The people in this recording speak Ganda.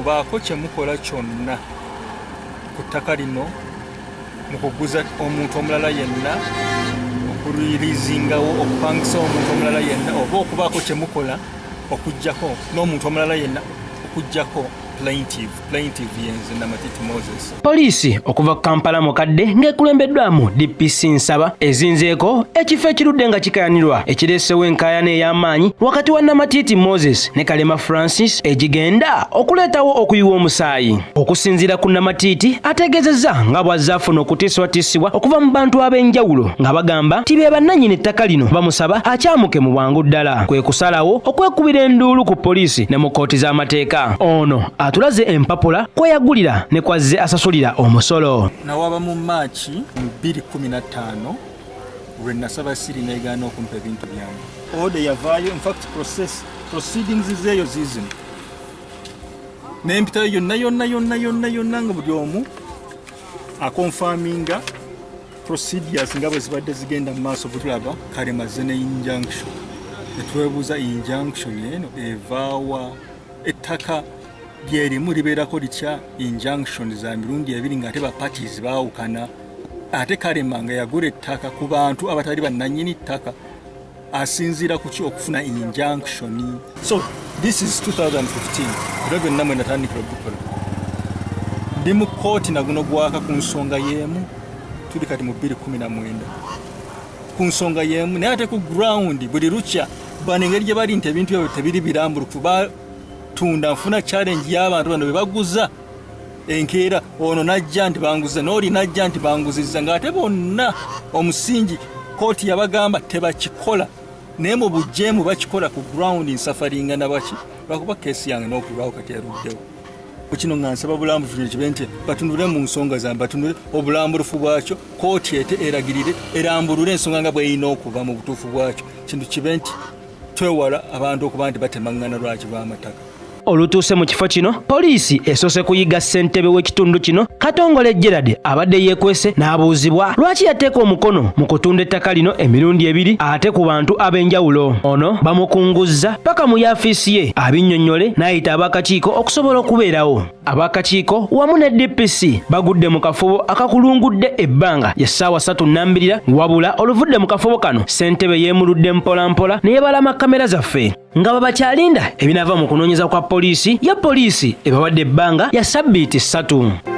baako kye mukola kyonna ku ttaka lino mu kuguza omuntu omulala yenna, okulirizingawo okupangisa omuntu omulala yenna, oba okubaako kye mukola okujjako n'omuntu omulala yenna okujjako plaintiff yenze Namatiti Moses. Poliisi okuva Kampala mukadde ng'ekulembeddwamu DPC Nsaba ezinzeeko ekifo ekirudde nga kikayanirwa ekireesewo enkaayana ey'amaanyi wakati wa Namatiti Moses ne Kalema Francis egigenda okuleetawo okuyiwa omusaayi. Okusinziira ku Namatiti ategeezezza nga bw'azze afuna okutiisibwatiisibwa okuva mu bantu ab'enjawulo nga bagamba ti be bannannyini ettaka lino bamusaba akyamuke mu bwangu ddala, kwe kusalawo okwekubira enduulu ku poliisi ne mu kkooti z'amateeka. Ono atulaze empapula kweyagulira ne kwazze asasulira omusolo. Nawaba mu Maachi 2015 lwe nasaba siri negaana okumpa ebintu byange. Order yavaayo, in fact proceedings zeeyo ziizino. N'empitayo yonna nga buli omu akonfaminga procedures nga bwe zibadde zigenda mu maaso butulaba Kalema azze ne injunction. Netwebuuza injunction eno evaawa, ettaka lyerimu libeerako litya injunction za mirundi ebiri ng'ate ba parties baawukana. Ate Kalema nga yagula ettaka ku bantu abatali bannannyini ttaka asinziira ku ki okufuna injunction. So this is 2015 era byonna mwe natandikira okukola. Ndi mu kkooti naguno gwaka ku nsonga y'emu, tuli kati mu 2019 ku nsonga y'emu, naye ate ku ground buli lukya bano engeri gye bali nti ebintu byabwe tebiri birambulukufu tunda nfuna challenge y'abantu bano bebaguza enkeera ono najja nti banguza n'oli najja nti banguzizza ng'ate bonna omusingi kooti yabagamba tebakikola naye mu bujeemu bakikola ku ground nsafaringa nabaki lwakuba keesi yange n'okulwawo kati yaruddewo. Kino nga nsaba bulambulufu kibe nti batunule mu nsonga zange, batunule obulambulufu bwakyo, kooti ete eragirire erambulule ensonga nga bw'erina okuba mu butuufu bwakyo. Kintu kibe nti twewala abantu okuba nti batemangana lwaki lw'amataka. Olutuuse mu kifo kino poliisi esoose kuyiga ssentebe w'ekitundu kino Katongole Gerald abadde yeekwese n'abuuzibwa lwaki yateeka omukono mu kutunda ettaka lino emirundi ebiri ate ku bantu ab'enjawulo. Ono bamukunguzza paka mu yaafiisi ye abinnyonnyole n'ayita ab'akakiiko okusobola okubeerawo. Ab'akakiiko wamu ne DPC bagudde mu kafubo akakulungudde ebbanga ya ssaawa 3:2 wabula oluvudde mu kafubo kano ssentebe yeemuludde mpolampola ne yebalama kamera zaffe nga babakyalinda ebinava mu kunoonyeza kwa poliisi ya poliisi ebawadde ebbanga ya sabbiiti 3.